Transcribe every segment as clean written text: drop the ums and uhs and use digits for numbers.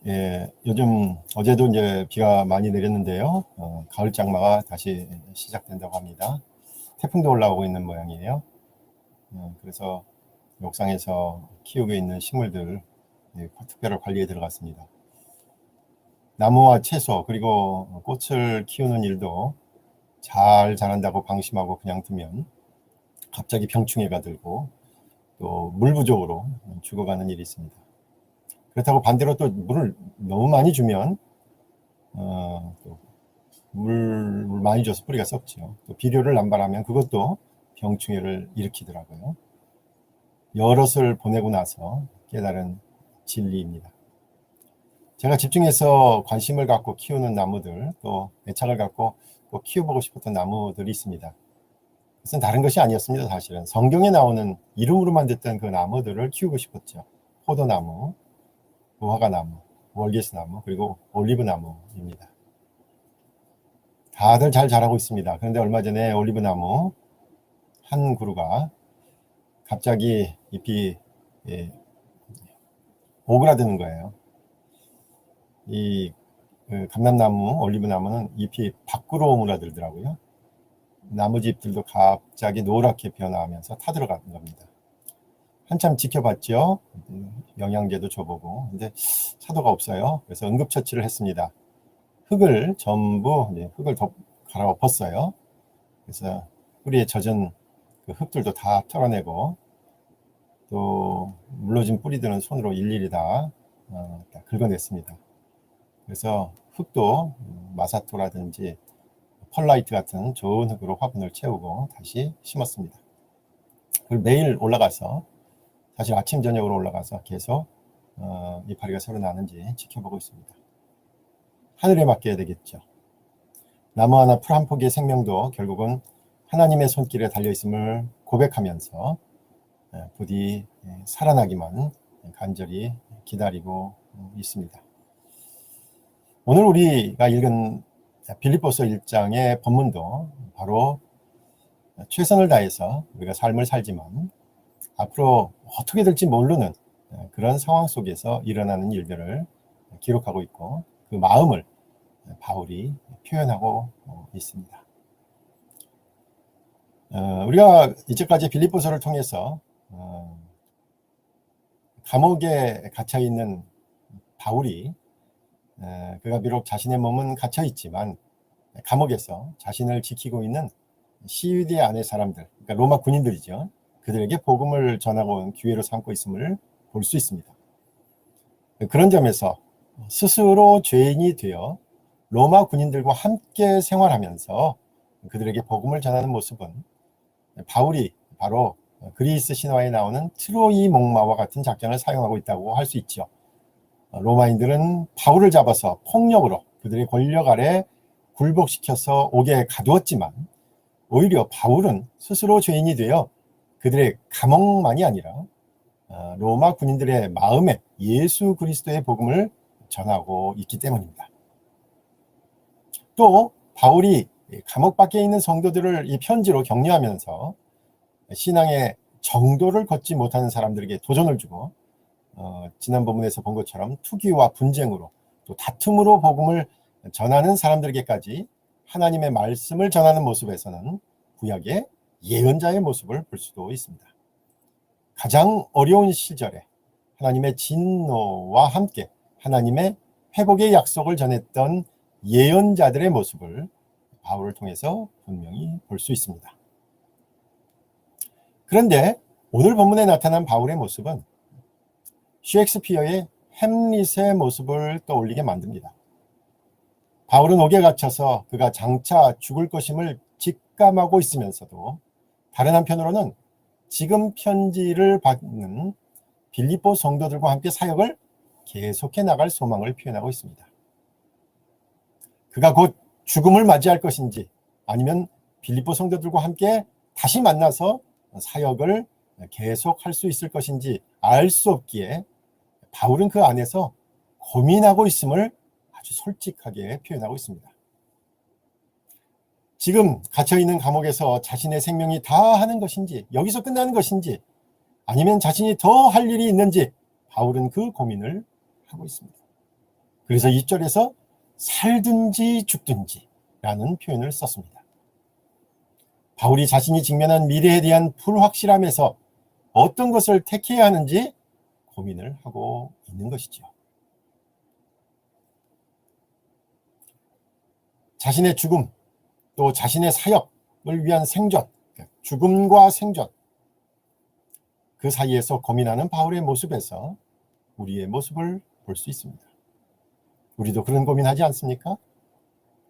예, 요즘 어제도 이제 비가 많이 내렸는데요. 가을 장마가 다시 시작된다고 합니다. 태풍도 올라오고 있는 모양이에요. 그래서 옥상에서 키우고 있는 식물들 특별한 관리에 들어갔습니다. 나무와 채소 그리고 꽃을 키우는 일도 잘 자란다고 방심하고 그냥 두면 갑자기 병충해가 들고 또 물 부족으로 죽어가는 일이 있습니다. 그렇다고 반대로 또 물을 너무 많이 주면 또 물 많이 줘서 뿌리가 썩죠. 또 비료를 남발하면 그것도 병충해를 일으키더라고요. 여럿을 보내고 나서 깨달은 진리입니다. 제가 집중해서 관심을 갖고 키우는 나무들, 또 애착을 갖고 꼭 키워보고 싶었던 나무들이 있습니다. 그것은 다른 것이 아니었습니다. 사실은 성경에 나오는 이름으로만 듣던 그 나무들을 키우고 싶었죠. 포도나무, 무화과나무, 월계수나무, 그리고 올리브나무입니다. 다들 잘 자라고 있습니다. 그런데 얼마 전에 올리브나무 한 그루가 갑자기 잎이 오그라드는 거예요. 이 감람나무, 올리브나무는 잎이 밖으로 오므라들더라고요. 나머지 잎들도 갑자기 노랗게 변화하면서 타들어가는 겁니다. 한참 지켜봤죠. 영양제도 줘보고. 근데 차도가 없어요. 그래서 응급처치를 했습니다. 흙을 전부 흙을 갈아엎었어요. 그래서 뿌리에 젖은 그 흙들도 다 털어내고 또 물러진 뿌리들은 손으로 일일이 다 긁어냈습니다. 그래서 흙도 마사토라든지 펄라이트 같은 좋은 흙으로 화분을 채우고 다시 심었습니다. 그리고 매일 올라가서 사실 아침 저녁으로 올라가서 계속 이파리가 새로 나는지 지켜보고 있습니다. 하늘에 맡겨야 되겠죠. 나무 하나 풀 한 포기의 생명도 결국은 하나님의 손길에 달려있음을 고백하면서 부디 살아나기만 간절히 기다리고 있습니다. 오늘 우리가 읽은 빌립보서 1장의 본문도 바로 최선을 다해서 우리가 삶을 살지만 앞으로 어떻게 될지 모르는 그런 상황 속에서 일어나는 일들을 기록하고 있고 그 마음을 바울이 표현하고 있습니다. 우리가 이제까지 빌립보서를 통해서 감옥에 갇혀 있는 바울이 그가 비록 자신의 몸은 갇혀 있지만 감옥에서 자신을 지키고 있는 시위대 안의 사람들, 그러니까 로마 군인들이죠. 그들에게 복음을 전하고 온 기회로 삼고 있음을 볼 수 있습니다. 그런 점에서 스스로 죄인이 되어 로마 군인들과 함께 생활하면서 그들에게 복음을 전하는 모습은 바울이 바로 그리스 신화에 나오는 트로이 목마와 같은 작전을 사용하고 있다고 할 수 있죠. 로마인들은 바울을 잡아서 폭력으로 그들의 권력 아래 굴복시켜서 옥에 가두었지만 오히려 바울은 스스로 죄인이 되어 그들의 감옥만이 아니라 로마 군인들의 마음에 예수 그리스도의 복음을 전하고 있기 때문입니다. 또 바울이 감옥 밖에 있는 성도들을 이 편지로 격려하면서 신앙의 정도를 걷지 못하는 사람들에게 도전을 주고 지난 부분에서 본 것처럼 투기와 분쟁으로 또 다툼으로 복음을 전하는 사람들에게까지 하나님의 말씀을 전하는 모습에서는 구약의 예언자의 모습을 볼 수도 있습니다. 가장 어려운 시절에 하나님의 진노와 함께 하나님의 회복의 약속을 전했던 예언자들의 모습을 바울을 통해서 분명히 볼 수 있습니다. 그런데 오늘 본문에 나타난 바울의 모습은 셰익스피어의 햄릿의 모습을 떠올리게 만듭니다. 바울은 옥에 갇혀서 그가 장차 죽을 것임을 직감하고 있으면서도 다른 한편으로는 지금 편지를 받는 빌립보 성도들과 함께 사역을 계속해 나갈 소망을 표현하고 있습니다. 그가 곧 죽음을 맞이할 것인지 아니면 빌립보 성도들과 함께 다시 만나서 사역을 계속할 수 있을 것인지 알 수 없기에 바울은 그 안에서 고민하고 있음을 아주 솔직하게 표현하고 있습니다. 지금 갇혀있는 감옥에서 자신의 생명이 다 하는 것인지 여기서 끝나는 것인지 아니면 자신이 더 할 일이 있는지 바울은 그 고민을 하고 있습니다. 그래서 2절에서 살든지 죽든지 라는 표현을 썼습니다. 바울이 자신이 직면한 미래에 대한 불확실함에서 어떤 것을 택해야 하는지 고민을 하고 있는 것이죠. 자신의 죽음, 또 자신의 사역을 위한 생존, 죽음과 생존, 그 사이에서 고민하는 바울의 모습에서 우리의 모습을 볼 수 있습니다. 우리도 그런 고민하지 않습니까?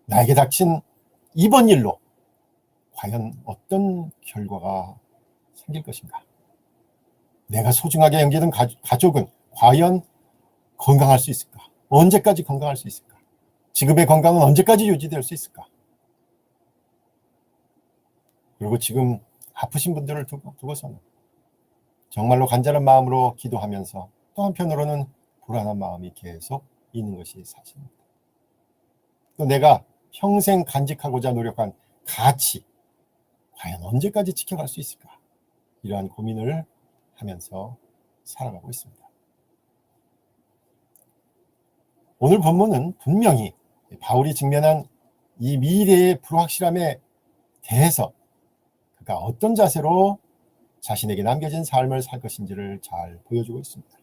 나에게 닥친 이번 일로 과연 어떤 결과가 생길 것인가? 내가 소중하게 여기던 가족은 과연 건강할 수 있을까? 언제까지 건강할 수 있을까? 지금의 건강은 언제까지 유지될 수 있을까? 그리고 지금 아프신 분들을 두고서는 정말로 간절한 마음으로 기도하면서 또 한편으로는 불안한 마음이 계속 있는 것이 사실입니다. 또 내가 평생 간직하고자 노력한 가치, 과연 언제까지 지켜갈 수 있을까? 이러한 고민을 하면서 살아가고 있습니다. 오늘 본문은 분명히 바울이 직면한 이 미래의 불확실함에 대해서 그가 어떤 자세로 자신에게 남겨진 삶을 살 것인지를 잘 보여주고 있습니다.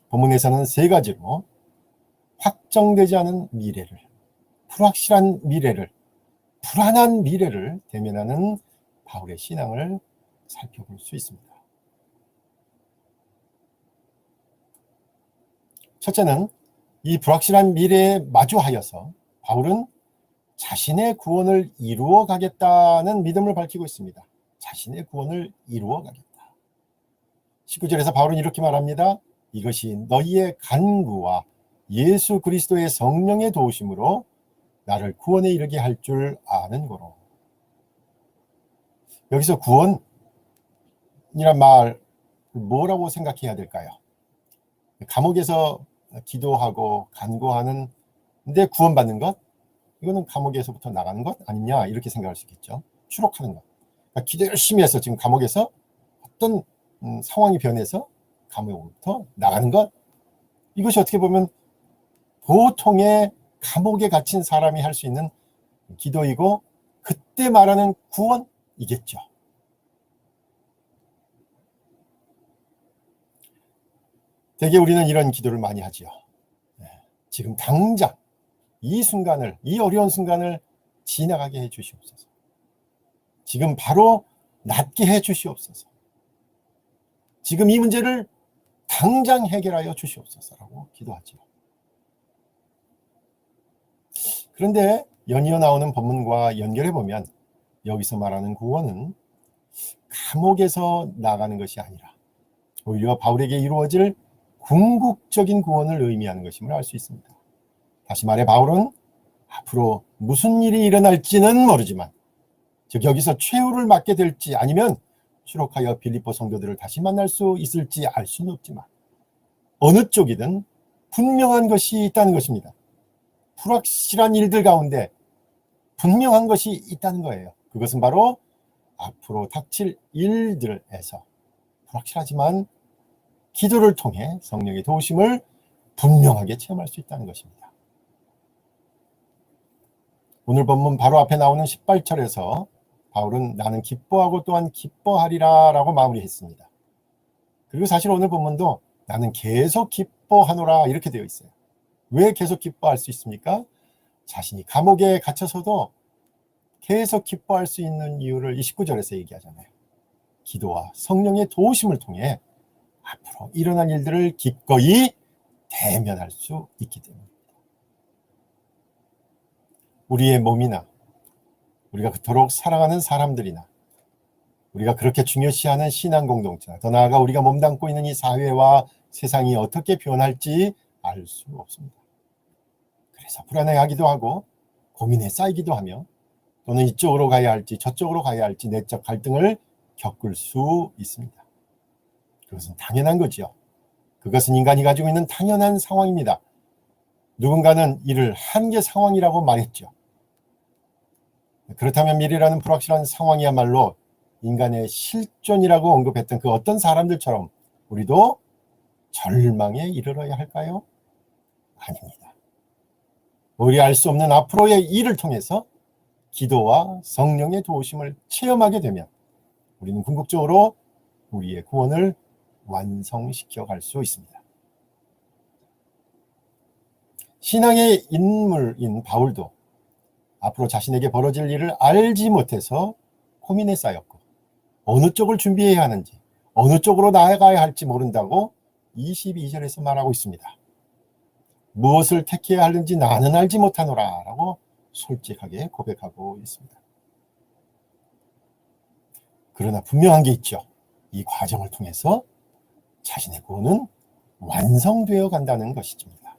본문에서는 3가지로 확정되지 않은 미래를, 불확실한 미래를, 불안한 미래를 대면하는 바울의 신앙을 살펴볼 수 있습니다. 첫째는 이 불확실한 미래에 마주하여서 바울은 자신의 구원을 이루어 가겠다는 믿음을 밝히고 있습니다. 자신의 구원을 이루어 가겠다. 19절에서 바울은 이렇게 말합니다. 이것이 너희의 간구와 예수 그리스도의 성령의 도우심으로 나를 구원에 이르게 할 줄 아는 거로. 여기서 구원이란 말 뭐라고 생각해야 될까요? 감옥에서 기도하고 간구하는 데 구원받는 것? 이거는 감옥에서부터 나가는 것 아니냐 이렇게 생각할 수 있겠죠. 추록하는 것. 그러니까 기도 열심히 해서 지금 감옥에서 어떤 상황이 변해서 감옥부터 나가는 것. 이것이 어떻게 보면 보통의 감옥에 갇힌 사람이 할 수 있는 기도이고 그때 말하는 구원이겠죠. 대개 우리는 이런 기도를 많이 하죠. 지금 당장 이 순간을, 이 어려운 순간을 지나가게 해 주시옵소서. 지금 바로 낫게 해 주시옵소서. 지금 이 문제를 당장 해결하여 주시옵소서라고 기도하죠. 그런데 연이어 나오는 본문과 연결해 보면 여기서 말하는 구원은 감옥에서 나가는 것이 아니라 오히려 바울에게 이루어질 궁극적인 구원을 의미하는 것임을 알 수 있습니다. 다시 말해 바울은 앞으로 무슨 일이 일어날지는 모르지만 즉 여기서 최후를 맞게 될지 아니면 추록하여 빌립보 성도들을 다시 만날 수 있을지 알 수는 없지만 어느 쪽이든 분명한 것이 있다는 것입니다. 불확실한 일들 가운데 분명한 것이 있다는 거예요. 그것은 바로 앞으로 닥칠 일들에서 불확실하지만 기도를 통해 성령의 도우심을 분명하게 체험할 수 있다는 것입니다. 오늘 본문 바로 앞에 나오는 18절에서 바울은 나는 기뻐하고 또한 기뻐하리라 라고 마무리했습니다. 그리고 사실 오늘 본문도 나는 계속 기뻐하노라 이렇게 되어 있어요. 왜 계속 기뻐할 수 있습니까? 자신이 감옥에 갇혀서도 계속 기뻐할 수 있는 이유를 29절에서 얘기하잖아요. 기도와 성령의 도우심을 통해 앞으로 일어날 일들을 기꺼이 대면할 수 있기 때문입니다. 우리의 몸이나 우리가 그토록 사랑하는 사람들이나 우리가 그렇게 중요시하는 신앙 공동체나 더 나아가 우리가 몸담고 있는 이 사회와 세상이 어떻게 변할지 알 수 없습니다. 그래서 불안해하기도 하고 고민에 쌓이기도 하며 또는 이쪽으로 가야 할지 저쪽으로 가야 할지 내적 갈등을 겪을 수 있습니다. 그것은 당연한 거지요. 그것은 인간이 가지고 있는 당연한 상황입니다. 누군가는 이를 한계 상황이라고 말했죠. 그렇다면 미래라는 불확실한 상황이야말로 인간의 실존이라고 언급했던 그 어떤 사람들처럼 우리도 절망에 이르러야 할까요? 아닙니다. 우리 알 수 없는 앞으로의 일을 통해서 기도와 성령의 도우심을 체험하게 되면 우리는 궁극적으로 우리의 구원을 완성시켜 갈 수 있습니다. 신앙의 인물인 바울도 앞으로 자신에게 벌어질 일을 알지 못해서 고민에 쌓였고 어느 쪽을 준비해야 하는지 어느 쪽으로 나아가야 할지 모른다고 22절에서 말하고 있습니다. 무엇을 택해야 하는지 나는 알지 못하노라 라고 솔직하게 고백하고 있습니다. 그러나 분명한 게 있죠. 이 과정을 통해서 자신의 구원은 완성되어 간다는 것입니다.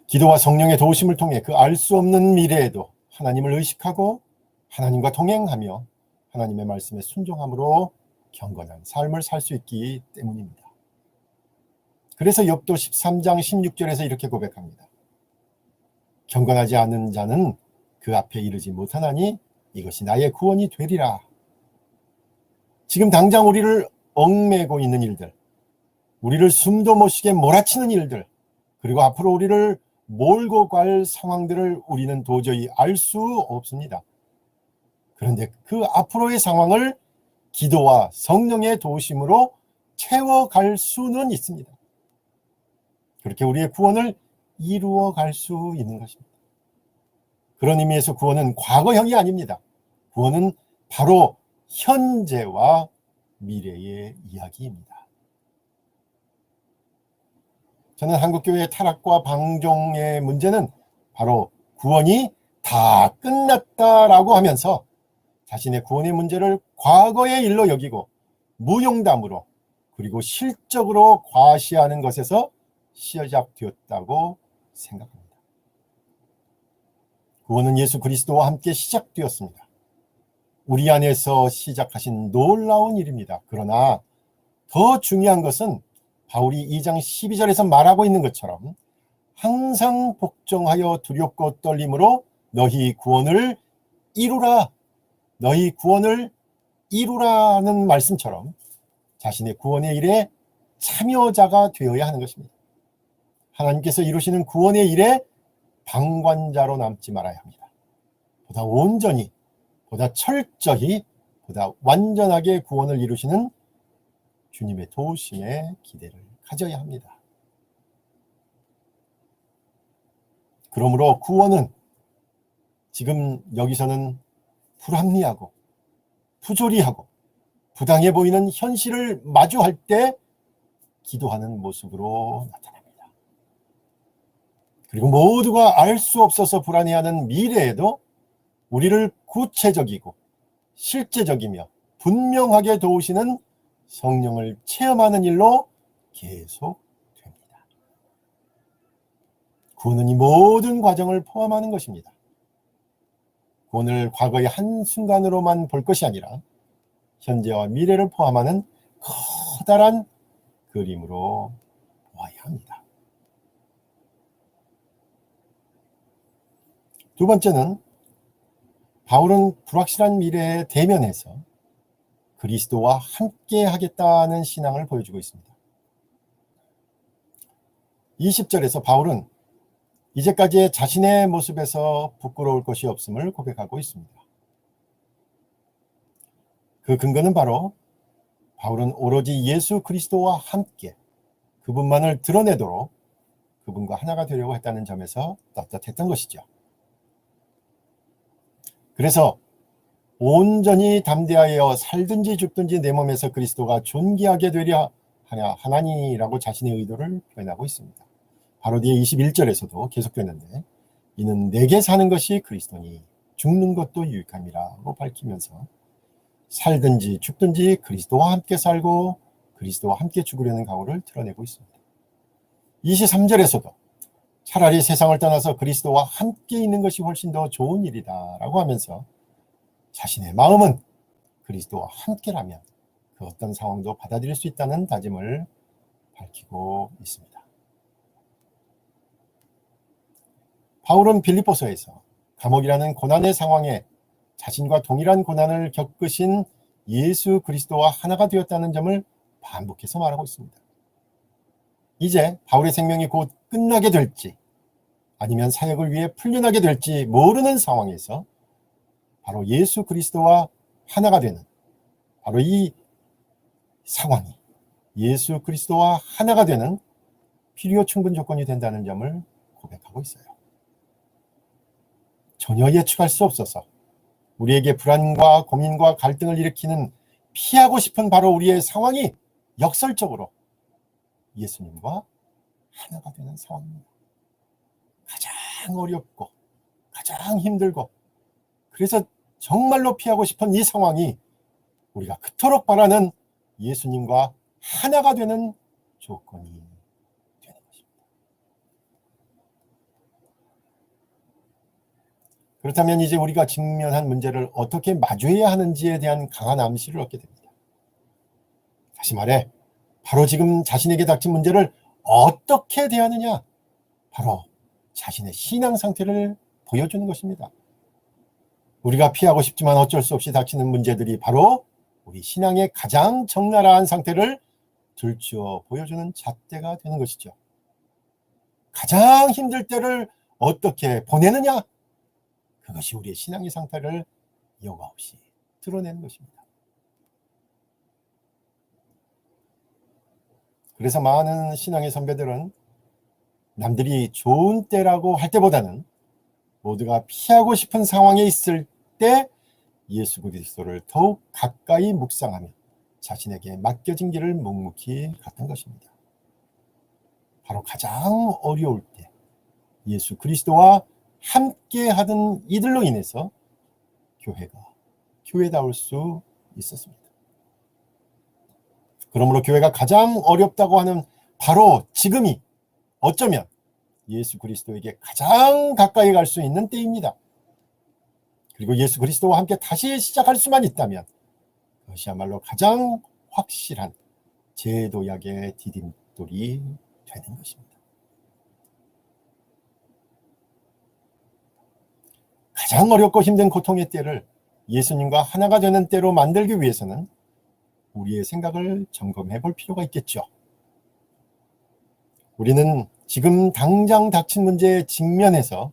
기도와 성령의 도우심을 통해 그 알 수 없는 미래에도 하나님을 의식하고 하나님과 동행하며 하나님의 말씀에 순종함으로 경건한 삶을 살 수 있기 때문입니다. 그래서 욥도 13장 16절에서 이렇게 고백합니다. 경건하지 않은 자는 그 앞에 이르지 못하나니 이것이 나의 구원이 되리라. 지금 당장 우리를 얽매고 있는 일들, 우리를 숨도 못 쉬게 몰아치는 일들, 그리고 앞으로 우리를 몰고 갈 상황들을 우리는 도저히 알 수 없습니다. 그런데 그 앞으로의 상황을 기도와 성령의 도우심으로 채워갈 수는 있습니다. 그렇게 우리의 구원을 이루어 갈 수 있는 것입니다. 그런 의미에서 구원은 과거형이 아닙니다. 구원은 바로 현재와 미래의 이야기입니다. 저는 한국교회의 타락과 방종의 문제는 바로 구원이 다 끝났다라고 하면서 자신의 구원의 문제를 과거의 일로 여기고 무용담으로 그리고 실적으로 과시하는 것에서 시작되었다고 생각합니다. 구원은 예수 그리스도와 함께 시작되었습니다. 우리 안에서 시작하신 놀라운 일입니다. 그러나 더 중요한 것은 바울이 2장 12절에서 말하고 있는 것처럼 항상 복종하여 두렵고 떨림으로 너희 구원을 이루라. 너희 구원을 이루라는 말씀처럼 자신의 구원의 일에 참여자가 되어야 하는 것입니다. 하나님께서 이루시는 구원의 일에 방관자로 남지 말아야 합니다. 보다 온전히, 보다 철저히, 보다 완전하게 구원을 이루시는 주님의 도우심에 기대를 가져야 합니다. 그러므로 구원은 지금 여기서는 불합리하고 부조리하고 부당해 보이는 현실을 마주할 때 기도하는 모습으로 나타납니다. 그리고 모두가 알 수 없어서 불안해하는 미래에도 우리를 구체적이고 실제적이며 분명하게 도우시는 성령을 체험하는 일로 계속됩니다. 구원은 이 모든 과정을 포함하는 것입니다. 구원을 과거의 한순간으로만 볼 것이 아니라 현재와 미래를 포함하는 커다란 그림으로 보아야 합니다. 두 번째는 바울은 불확실한 미래에 대면해서 그리스도와 함께 하겠다는 신앙을 보여주고 있습니다. 20절에서 바울은 이제까지의 자신의 모습에서 부끄러울 것이 없음을 고백하고 있습니다. 그 근거는 바로 바울은 오로지 예수 그리스도와 함께 그분만을 드러내도록 그분과 하나가 되려고 했다는 점에서 떳떳했던 것이죠. 그래서 온전히 담대하여 살든지 죽든지 내 몸에서 그리스도가 존귀하게 되려 하냐 하나니라고 자신의 의도를 표현하고 있습니다. 바로 뒤에 21절에서도 계속되는데 이는 내게 사는 것이 그리스도니 죽는 것도 유익함이라고 밝히면서 살든지 죽든지 그리스도와 함께 살고 그리스도와 함께 죽으려는 각오를 드러내고 있습니다. 23절에서도 차라리 세상을 떠나서 그리스도와 함께 있는 것이 훨씬 더 좋은 일이다 라고 하면서 자신의 마음은 그리스도와 함께라면 그 어떤 상황도 받아들일 수 있다는 다짐을 밝히고 있습니다. 바울은 빌립보서에서 감옥이라는 고난의 상황에 자신과 동일한 고난을 겪으신 예수 그리스도와 하나가 되었다는 점을 반복해서 말하고 있습니다. 이제 바울의 생명이 곧 끝나게 될지 아니면 사역을 위해 풀려나게 될지 모르는 상황에서 바로 예수 그리스도와 하나가 되는 바로 이 상황이 예수 그리스도와 하나가 되는 필요 충분 조건이 된다는 점을 고백하고 있어요. 전혀 예측할 수 없어서 우리에게 불안과 고민과 갈등을 일으키는 피하고 싶은 바로 우리의 상황이 역설적으로 예수님과 하나가 되는 상황입니다. 가장 어렵고 가장 힘들고 그래서 정말로 피하고 싶은 이 상황이 우리가 그토록 바라는 예수님과 하나가 되는 조건이 되는 것입니다. 그렇다면 이제 우리가 직면한 문제를 어떻게 마주해야 하는지에 대한 강한 암시를 얻게 됩니다. 다시 말해 바로 지금 자신에게 닥친 문제를 어떻게 대하느냐, 바로 자신의 신앙 상태를 보여주는 것입니다. 우리가 피하고 싶지만 어쩔 수 없이 닥치는 문제들이 바로 우리 신앙의 가장 적나라한 상태를 들추어 보여주는 잣대가 되는 것이죠. 가장 힘들 때를 어떻게 보내느냐, 그것이 우리의 신앙의 상태를 여과 없이 드러내는 것입니다. 그래서 많은 신앙의 선배들은 남들이 좋은 때라고 할 때보다는 모두가 피하고 싶은 상황에 있을 때 예수 그리스도를 더욱 가까이 묵상하며 자신에게 맡겨진 길을 묵묵히 갔던 것입니다. 바로 가장 어려울 때 예수 그리스도와 함께 하던 이들로 인해서 교회가 교회다울 수 있었습니다. 그러므로 교회가 가장 어렵다고 하는 바로 지금이 어쩌면 예수 그리스도에게 가장 가까이 갈 수 있는 때입니다. 그리고 예수 그리스도와 함께 다시 시작할 수만 있다면 그것이야말로 가장 확실한 제도약의 디딤돌이 되는 것입니다. 가장 어렵고 힘든 고통의 때를 예수님과 하나가 되는 때로 만들기 위해서는 우리의 생각을 점검해 볼 필요가 있겠죠. 우리는 지금 당장 닥친 문제에 직면해서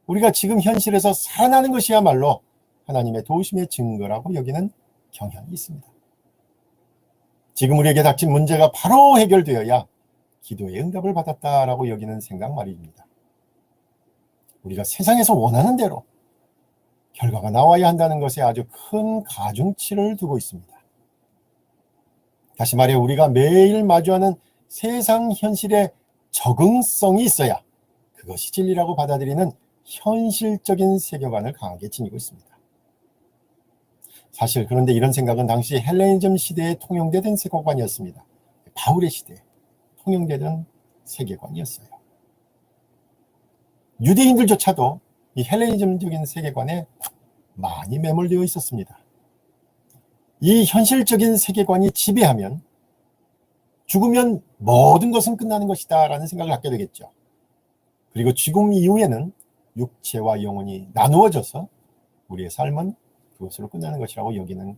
우리가 지금 현실에서 살아나는 것이야말로 하나님의 도우심의 증거라고 여기는 경향이 있습니다. 지금 우리에게 닥친 문제가 바로 해결되어야 기도의 응답을 받았다라고 여기는 생각 말입니다. 우리가 세상에서 원하는 대로 결과가 나와야 한다는 것에 아주 큰 가중치를 두고 있습니다. 다시 말해 우리가 매일 마주하는 세상 현실에 적응성이 있어야 그것이 진리라고 받아들이는 현실적인 세계관을 강하게 지니고 있습니다. 사실 그런데 이런 생각은 당시 헬레니즘 시대에 통용되던 세계관이었습니다. 바울의 시대에 통용되던 세계관이었어요. 유대인들조차도 이 헬레니즘적인 세계관에 많이 매몰되어 있었습니다. 이 현실적인 세계관이 지배하면 죽으면 모든 것은 끝나는 것이다 라는 생각을 갖게 되겠죠. 그리고 죽음 이후에는 육체와 영혼이 나누어져서 우리의 삶은 그것으로 끝나는 것이라고 여기는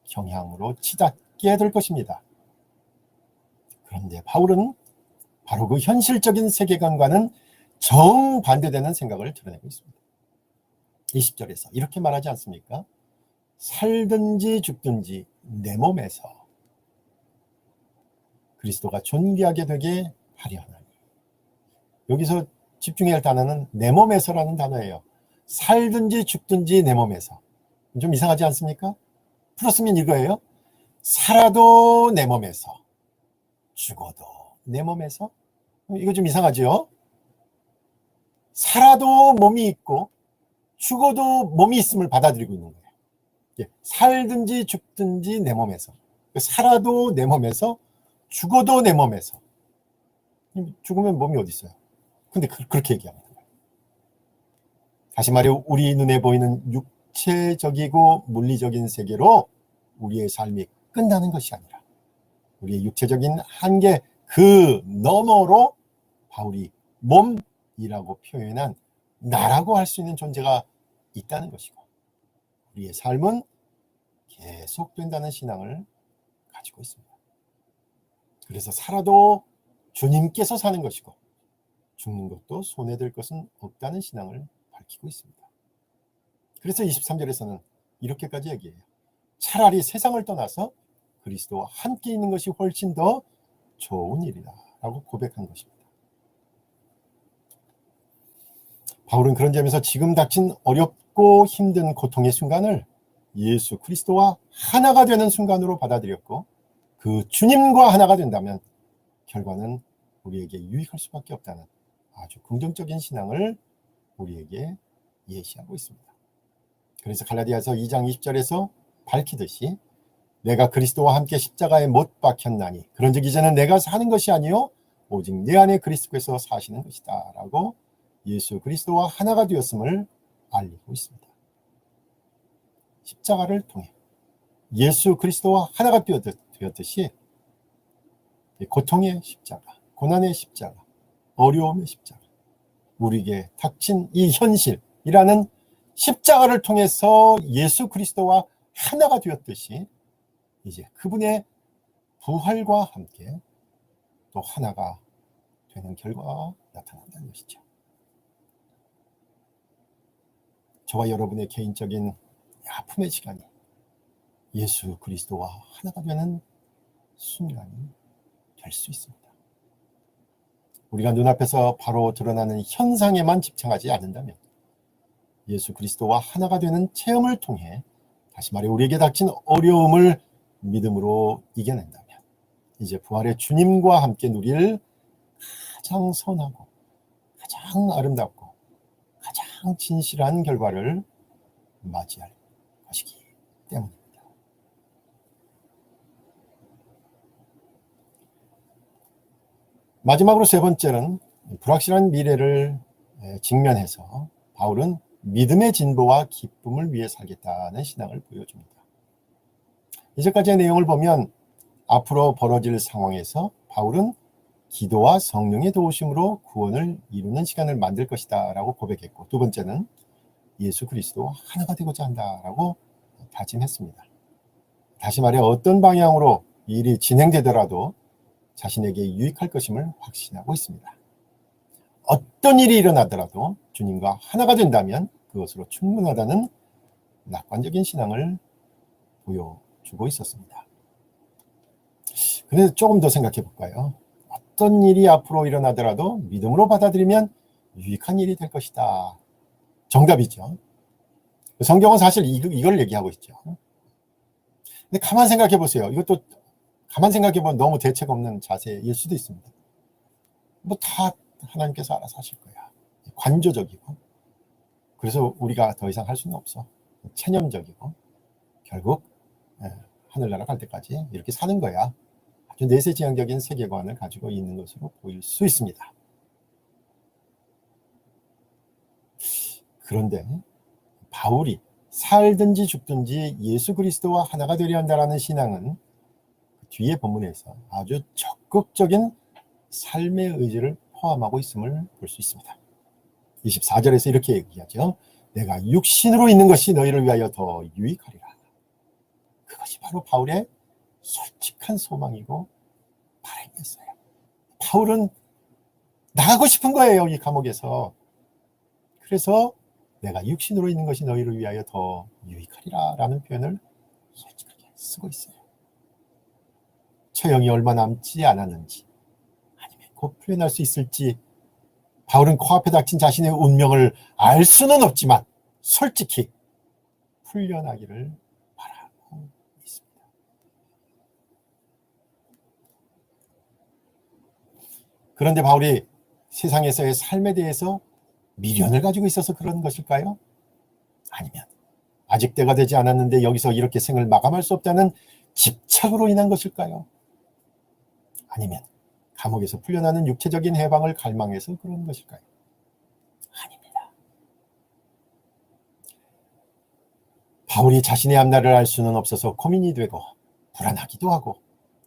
경향으로 치닫게 될 것입니다. 그런데 바울은 바로 그 현실적인 세계관과는 정반대되는 생각을 드러내고 있습니다. 20절에서 이렇게 말하지 않습니까? 살든지 죽든지 내 몸에서 그리스도가 존귀하게 되게 하려 하나니. 여기서 집중해야 할 단어는 내 몸에서라는 단어예요. 살든지 죽든지 내 몸에서. 좀 이상하지 않습니까? 풀었으면 이거예요. 살아도 내 몸에서, 죽어도 내 몸에서. 이거 좀 이상하죠? 살아도 몸이 있고 죽어도 몸이 있음을 받아들이고 있는 거예요. 살든지 죽든지 내 몸에서. 살아도 내 몸에서, 죽어도 내 몸에서. 죽으면 몸이 어디 있어요? 근데 그렇게 얘기합니다. 다시 말해 우리 눈에 보이는 육체적이고 물리적인 세계로 우리의 삶이 끝나는 것이 아니라 우리의 육체적인 한계 그 너머로 바울이 몸이라고 표현한 나라고 할 수 있는 존재가 있다는 것이고 우리의 삶은 계속된다는 신앙을 가지고 있습니다. 그래서 살아도 주님께서 사는 것이고 죽는 것도 손해될 것은 없다는 신앙을 밝히고 있습니다. 그래서 23절에서는 이렇게까지 얘기해요. 차라리 세상을 떠나서 그리스도와 함께 있는 것이 훨씬 더 좋은 일이다 라고 고백한 것입니다. 바울은 그런 점에서 지금 닥친 어렵고 힘든 고통의 순간을 예수 그리스도와 하나가 되는 순간으로 받아들였고, 그 주님과 하나가 된다면 결과는 우리에게 유익할 수밖에 없다는 아주 긍정적인 신앙을 우리에게 예시하고 있습니다. 그래서 갈라디아서 2장 20절에서 밝히듯이 내가 그리스도와 함께 십자가에 못 박혔나니 그런즉 이제는 내가 사는 것이 아니요 오직 내 안에 그리스도께서 사시는 것이다 라고 예수 그리스도와 하나가 되었음을 알리고 있습니다. 십자가를 통해 예수 그리스도와 하나가 되었듯이 고통의 십자가, 고난의 십자가, 어려움의 십자가, 우리에게 닥친 이 현실이라는 십자가를 통해서 예수 그리스도와 하나가 되었듯이 이제 그분의 부활과 함께 또 하나가 되는 결과가 나타난다는 것이죠. 저와 여러분의 개인적인 아픔의 시간이 예수 그리스도와 하나가 되는 순간이 될 수 있습니다. 우리가 눈앞에서 바로 드러나는 현상에만 집착하지 않는다면 예수 그리스도와 하나가 되는 체험을 통해 다시 말해 우리에게 닥친 어려움을 믿음으로 이겨낸다면 이제 부활의 주님과 함께 누릴 가장 선하고 가장 아름답고 가장 진실한 결과를 맞이할 것이기 때문입니다. 마지막으로 세 번째는 불확실한 미래를 직면해서 바울은 믿음의 진보와 기쁨을 위해 살겠다는 신앙을 보여줍니다. 이제까지의 내용을 보면 앞으로 벌어질 상황에서 바울은 기도와 성령의 도우심으로 구원을 이루는 시간을 만들 것이다 라고 고백했고, 두 번째는 예수 그리스도와 하나가 되고자 한다라고 다짐했습니다. 다시 말해 어떤 방향으로 일이 진행되더라도 자신에게 유익할 것임을 확신하고 있습니다. 어떤 일이 일어나더라도 주님과 하나가 된다면 그것으로 충분하다는 낙관적인 신앙을 보여주고 있었습니다. 그런데 조금 더 생각해 볼까요? 어떤 일이 앞으로 일어나더라도 믿음으로 받아들이면 유익한 일이 될 것이다. 정답이죠. 성경은 사실 이걸 얘기하고 있죠. 근데 가만 생각해 보세요. 이것도 가만 생각해 보면 너무 대책 없는 자세일 수도 있습니다. 뭐 다 하나님께서 알아서 하실 거야. 관조적이고, 그래서 우리가 더 이상 할 수는 없어. 체념적이고, 결국 하늘나라 갈 때까지 이렇게 사는 거야. 아주 내세지향적인 세계관을 가지고 있는 것으로 보일 수 있습니다. 그런데 바울이 살든지 죽든지 예수 그리스도와 하나가 되려 한다라는 신앙은 뒤에 본문에서 아주 적극적인 삶의 의지를 포함하고 있음을 볼 수 있습니다. 24절에서 이렇게 얘기하죠. 내가 육신으로 있는 것이 너희를 위하여 더 유익하리라. 그것이 바로 바울의 솔직한 소망이고 바람이었어요. 바울은 나가고 싶은 거예요, 이 감옥에서. 그래서 내가 육신으로 있는 것이 너희를 위하여 더 유익하리라 라는 표현을 솔직하게 쓰고 있어요. 처형이 얼마 남지 않았는지, 아니면 곧 풀려날 수 있을지, 바울은 코앞에 닥친 자신의 운명을 알 수는 없지만 솔직히 풀려나기를 바라고 있습니다. 그런데 바울이 세상에서의 삶에 대해서 미련을 가지고 있어서 그런 것일까요? 아니면 아직 때가 되지 않았는데 여기서 이렇게 생을 마감할 수 없다는 집착으로 인한 것일까요? 아니면 감옥에서 풀려나는 육체적인 해방을 갈망해서 그런 것일까요? 아닙니다. 바울이 자신의 앞날을 알 수는 없어서 고민이 되고 불안하기도 하고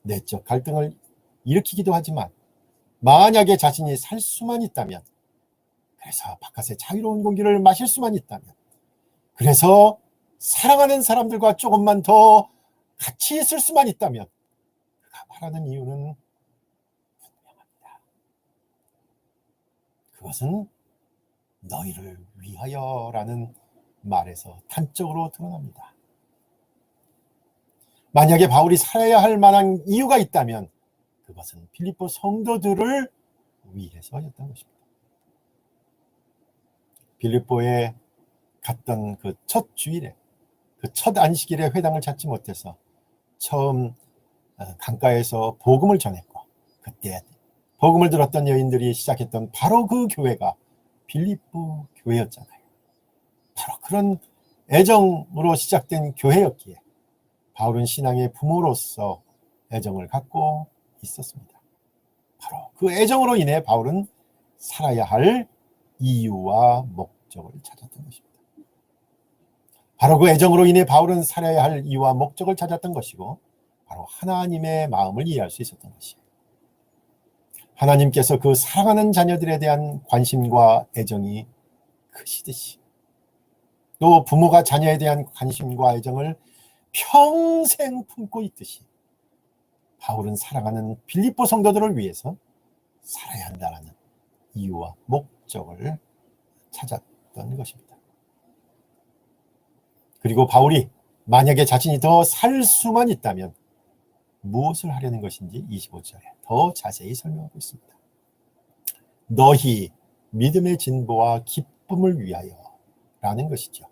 내적 갈등을 일으키기도 하지만, 만약에 자신이 살 수만 있다면, 그래서 바깥의 자유로운 공기를 마실 수만 있다면, 그래서 사랑하는 사람들과 조금만 더 같이 있을 수만 있다면, 그가 바라는 이유는 분명합니다. 그것은 너희를 위하여라는 말에서 단적으로 드러납니다. 만약에 바울이 살아야 할 만한 이유가 있다면 그것은 빌립보 성도들을 위해서였던 것입니다. 빌립보에 갔던 그 첫 주일에, 그 첫 안식일에 회당을 찾지 못해서 처음 강가에서 복음을 전했고, 그때 복음을 들었던 여인들이 시작했던 바로 그 교회가 빌립보 교회였잖아요. 바로 그런 애정으로 시작된 교회였기에 바울은 신앙의 부모로서 애정을 갖고 있었습니다. 바로 그 애정으로 인해 바울은 살아야 할 이유와 목적을 찾았던 것입니다. 바로 그 애정으로 인해 바울은 살아야 할 이유와 목적을 찾았던 것이고, 바로 하나님의 마음을 이해할 수 있었던 것이에요. 하나님께서 그 사랑하는 자녀들에 대한 관심과 애정이 크시듯이, 또 부모가 자녀에 대한 관심과 애정을 평생 품고 있듯이, 바울은 사랑하는 빌립보 성도들을 위해서 살아야 한다는 이유와 목적을 찾았던 것입니다. 그리고 바울이 만약에 자신이 더 살 수만 있다면 무엇을 하려는 것인지 25절에 더 자세히 설명하고 있습니다. 너희 믿음의 진보와 기쁨을 위하여 라는 것이죠.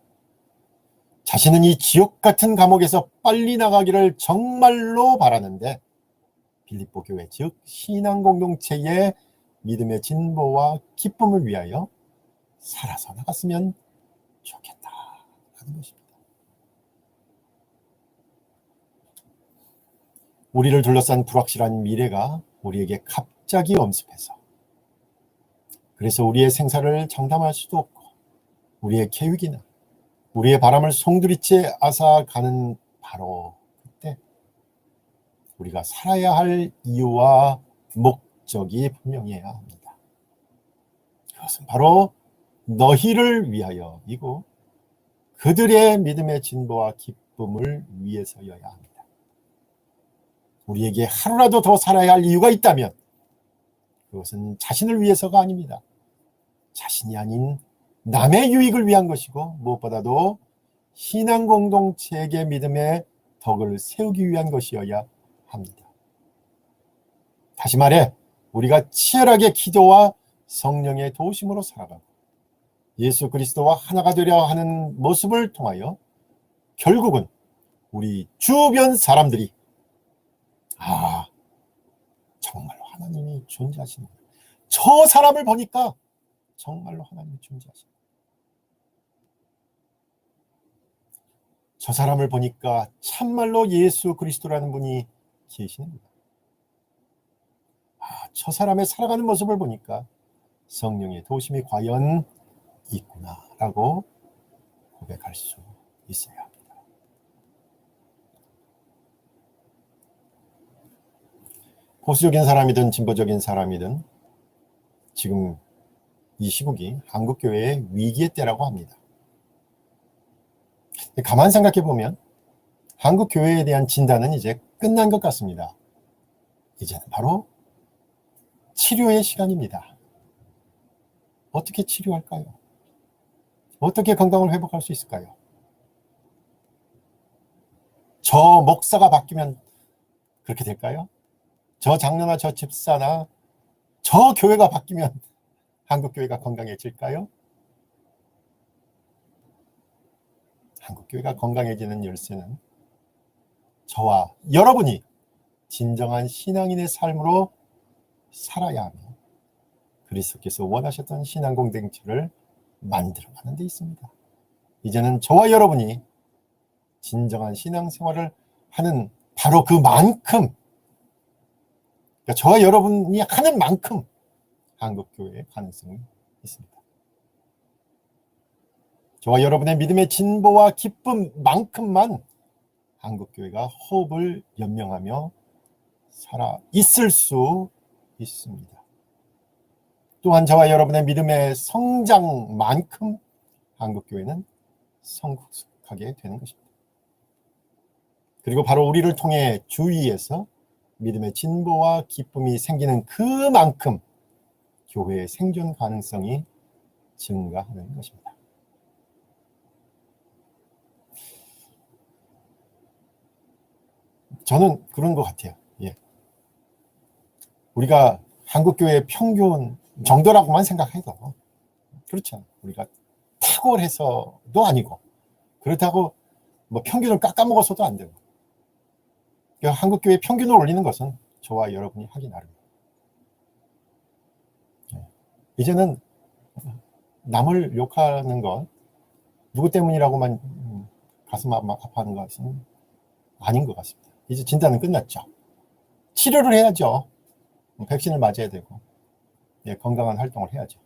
자신은 이 지옥 같은 감옥에서 빨리 나가기를 정말로 바라는데, 빌립보 교회 즉 신앙 공동체의 믿음의 진보와 기쁨을 위하여 살아서 나갔으면 좋겠다라는 것입니다. 우리를 둘러싼 불확실한 미래가 우리에게 갑자기 엄습해서, 그래서 우리의 생사를 장담할 수도 없고 우리의 계획이나 우리의 바람을 송두리째 앗아가는 바로 그때 우리가 살아야 할 이유와 목적이 분명해야 합니다. 그것은 바로 너희를 위하여이고 그들의 믿음의 진보와 기쁨을 위해서여야 합니다. 우리에게 하루라도 더 살아야 할 이유가 있다면 그것은 자신을 위해서가 아닙니다. 자신이 아닌 남의 유익을 위한 것이고, 무엇보다도 신앙 공동체에게 믿음의 덕을 세우기 위한 것이어야 합니다. 다시 말해 우리가 치열하게 기도와 성령의 도우심으로 살아가고 예수 그리스도와 하나가 되려 하는 모습을 통하여 결국은 우리 주변 사람들이 정말로 하나님이 존재하시는 거예요. 저 사람을 보니까 정말로 하나님이 존재하시는 거예요. 저 사람을 보니까 참말로 예수 그리스도라는 분이 계시는 거예요. 저 사람의 살아가는 모습을 보니까 성령의 도우심이 과연 있구나라고 고백할 수 있어야 합니다. 보수적인 사람이든 진보적인 사람이든 지금 이 시국이 한국교회의 위기의 때라고 합니다. 가만 생각해 보면 한국교회에 대한 진단은 이제 끝난 것 같습니다. 이제는 바로 치료의 시간입니다. 어떻게 치료할까요? 어떻게 건강을 회복할 수 있을까요? 저 목사가 바뀌면 그렇게 될까요? 저 장로나 저 집사나 저 교회가 바뀌면 한국교회가 건강해질까요? 한국교회가 건강해지는 열쇠는 저와 여러분이 진정한 신앙인의 삶으로 살아야 하며 그리스도께서 원하셨던 신앙 공동체를 만들어가는 데 있습니다. 이제는 저와 여러분이 진정한 신앙생활을 하는 바로 그만큼, 그러니까 저와 여러분이 하는 만큼 한국교회의 가능성이 있습니다. 저와 여러분의 믿음의 진보와 기쁨만큼만 한국교회가 호흡을 연명하며 살아 있을 수 있습니다. 또한 저와 여러분의 믿음의 성장만큼 한국교회는 성숙하게 되는 것입니다. 그리고 바로 우리를 통해 주위에서 믿음의 진보와 기쁨이 생기는 그만큼 교회의 생존 가능성이 증가하는 것입니다. 저는 그런 것 같아요. 예. 우리가 한국교회 평균 정도라고만 생각해도 그렇죠. 우리가 탁월해서도 아니고 그렇다고 뭐 평균을 깎아먹어서도 안 되고, 그러니까 한국교회 평균을 올리는 것은 저와 여러분이 하기 나름입니다. 이제는 남을 욕하는 것, 누구 때문이라고만 가슴 아파하는 것은 아닌 것 같습니다. 이제 진단은 끝났죠. 치료를 해야죠. 백신을 맞아야 되고, 예, 건강한 활동을 해야죠.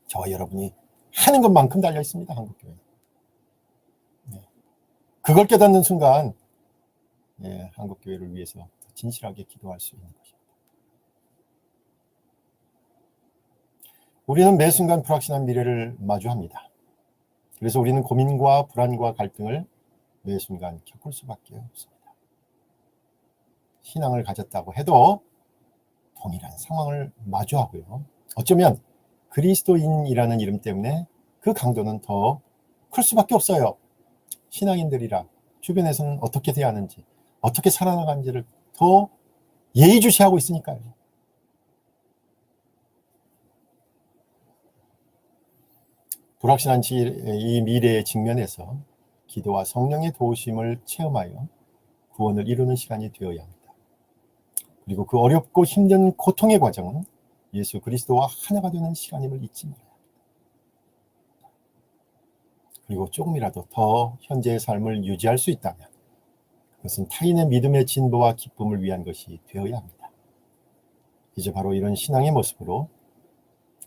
저와 여러분이 하는 것만큼 달려 있습니다. 한국교회. 예. 그걸 깨닫는 순간, 예, 한국교회를 위해서 진실하게 기도할 수 있는 것입니다. 우리는 매 순간 불확실한 미래를 마주합니다. 그래서 우리는 고민과 불안과 갈등을 매 순간 겪을 수밖에 없습니다. 신앙을 가졌다고 해도 동일한 상황을 마주하고요. 어쩌면 그리스도인이라는 이름 때문에 그 강도는 더 클 수밖에 없어요. 신앙인들이라 주변에서는 어떻게 돼야 하는지, 어떻게 살아나가는지를 더 예의주시하고 있으니까요. 불확실한 이 미래의 직면에서 기도와 성령의 도우심을 체험하여 구원을 이루는 시간이 되어야 합니다. 그리고 그 어렵고 힘든 고통의 과정은 예수 그리스도와 하나가 되는 시간임을 잊지 말아야 합니다. 그리고 조금이라도 더 현재의 삶을 유지할 수 있다면 그것은 타인의 믿음의 진보와 기쁨을 위한 것이 되어야 합니다. 이제 바로 이런 신앙의 모습으로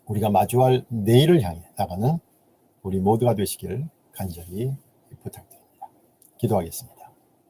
우리가 마주할 내일을 향해 나가는 우리 모두가 되시길 간절히 부탁드립니다. 기도하겠습니다.